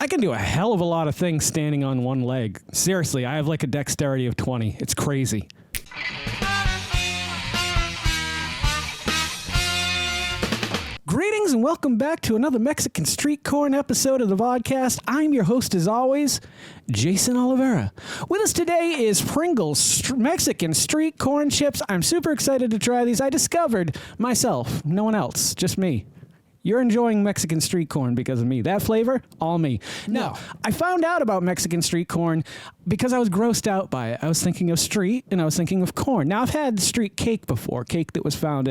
I can do a hell of a lot of things standing on one leg. Seriously, I have like a dexterity of 20. It's crazy. Greetings and welcome back to another Mexican Street Corn episode of the Vodkast. I'm your host as always, Geycen Oliveira. With us today is Pringles Mexican Street Corn Chips. I'm super excited to try these. I discovered myself, no one else, just me. You're enjoying Mexican street corn because of me. That flavor, all me. No, I found out about Mexican street corn because I was grossed out by it. I was thinking of street and I was thinking of corn. Now, I've had street cake before, cake that was found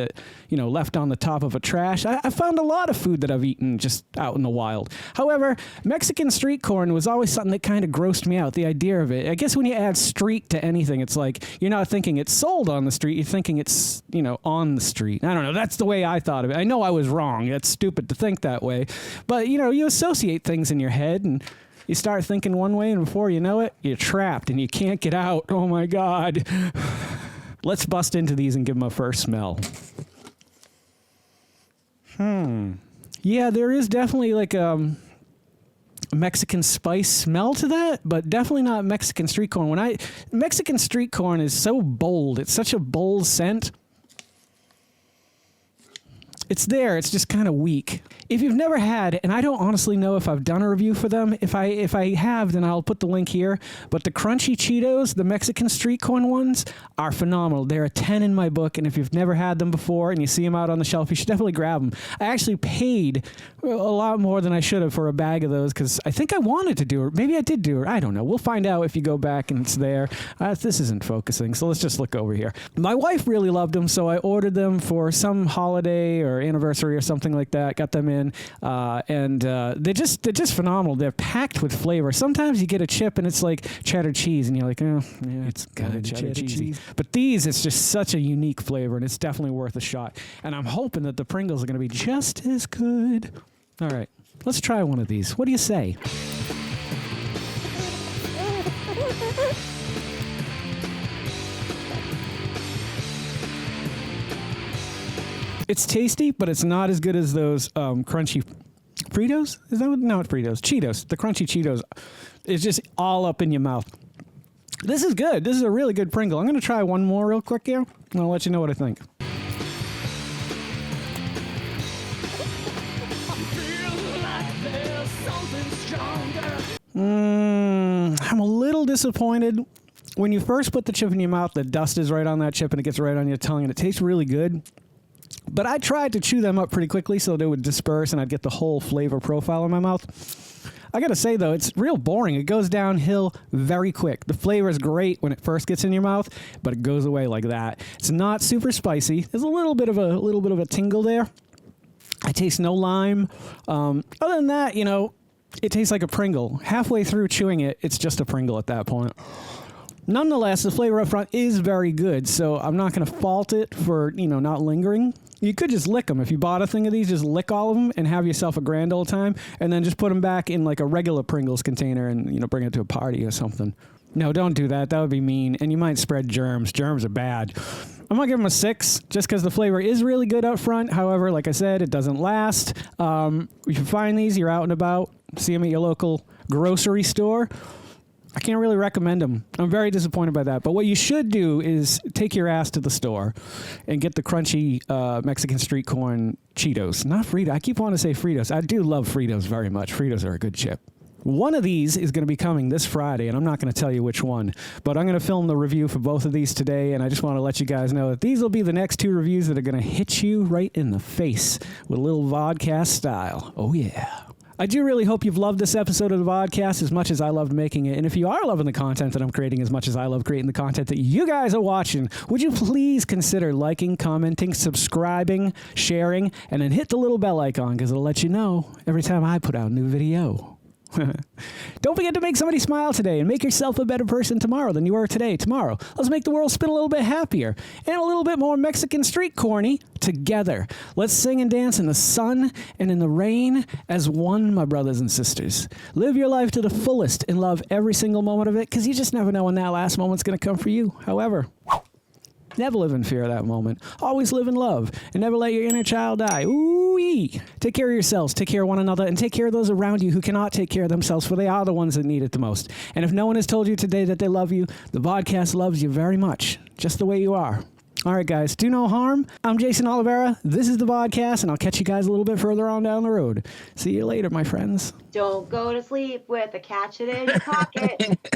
left on the top of a trash. I found a lot of food that I've eaten just out in the wild. However, Mexican street corn was always something that kind of grossed me out, the idea of it. I guess when you add street to anything, it's like you're not thinking it's sold on the street. You're thinking it's, on the street. I don't know. That's the way I thought of it. I know I was wrong. It's stupid to think that way. But, you associate things in your head and you start thinking one way and before you know it, you're trapped and you can't get out. Oh, my God. Let's bust into these and give them a first smell. Yeah, there is definitely like a Mexican spice smell to that, but definitely not Mexican street corn. Mexican street corn is so bold. It's such a bold scent. It's there. It's just kind of weak. If you've never had, and I don't honestly know if I've done a review for them. If I have, then I'll put the link here. But the crunchy Cheetos, the Mexican street corn ones, are phenomenal. They're a 10 in my book, and if you've never had them before and you see them out on the shelf, you should definitely grab them. I actually paid a lot more than I should have for a bag of those because I think I wanted to do it. Maybe I did do it. I don't know. We'll find out if you go back and it's there. This isn't focusing, so let's just look over here. My wife really loved them, so I ordered them for some holiday or anniversary or something like that. Got them in, and they're just phenomenal. They're packed with flavor. Sometimes you get a chip and it's like cheddar cheese, and you're like, oh, yeah, it's kind of cheddar cheesy. But these, it's just such a unique flavor, and it's definitely worth a shot. And I'm hoping that the Pringles are going to be just as good. All right, let's try one of these. What do you say? It's tasty, but it's not as good as those crunchy Fritos. Is that what? No, it's Fritos. Cheetos. The crunchy Cheetos. It's just all up in your mouth. This is good. This is a really good Pringle. I'm going to try one more real quick here, and I'll let you know what I think. I'm a little disappointed. When you first put the chip in your mouth, the dust is right on that chip, and it gets right on your tongue, and it tastes really good. But I tried to chew them up pretty quickly so they would disperse and I'd get the whole flavor profile in my mouth. I got to say, though, it's real boring. It goes downhill very quick. The flavor is great when it first gets in your mouth, but it goes away like that. It's not super spicy. There's a little bit of a tingle there. I taste no lime. Other than that, it tastes like a Pringle. Halfway through chewing it, it's just a Pringle at that point. Nonetheless, the flavor up front is very good, so I'm not going to fault it for, not lingering. You could just lick them. If you bought a thing of these, just lick all of them and have yourself a grand old time, and then just put them back in like a regular Pringles container and, bring it to a party or something. No, don't do that. That would be mean, and you might spread germs. Germs are bad. I'm going to give them a 6 just because the flavor is really good up front. However, like I said, it doesn't last. If you find these, you're out and about, see them at your local grocery store. I can't really recommend them. I'm very disappointed by that. But what you should do is take your ass to the store and get the crunchy Mexican street corn Cheetos. Not Fritos. I keep wanting to say Fritos. I do love Fritos very much. Fritos are a good chip. One of these is going to be coming this Friday, and I'm not going to tell you which one. But I'm going to film the review for both of these today, and I just want to let you guys know that these will be the next 2 reviews that are going to hit you right in the face with a little Vodkast style. Oh, yeah. I do really hope you've loved this episode of the Vodkast as much as I loved making it. And if you are loving the content that I'm creating as much as I love creating the content that you guys are watching, would you please consider liking, commenting, subscribing, sharing, and then hit the little bell icon because it'll let you know every time I put out a new video. Don't forget to make somebody smile today and make yourself a better person tomorrow than you were today. Tomorrow, let's make the world spin a little bit happier and a little bit more Mexican street corny together. Let's sing and dance in the sun and in the rain as one, my brothers and sisters. Live your life to the fullest and love every single moment of it because you just never know when that last moment's going to come for you. However, Never live in fear of that moment. Always live in love, and never let your inner child die. Ooh-wee. Take care of yourselves, take care of one another, and take care of those around you who cannot take care of themselves, for they are the ones that need it the most. And if no one has told you today that they love you, the Vodkast loves you very much, just the way you are. All right, guys, do no harm. I'm Geycen Oliveira. This is the Vodkast, and I'll catch you guys a little bit further on down the road. See you later, my friends. Don't go to sleep with a catch it in your pocket.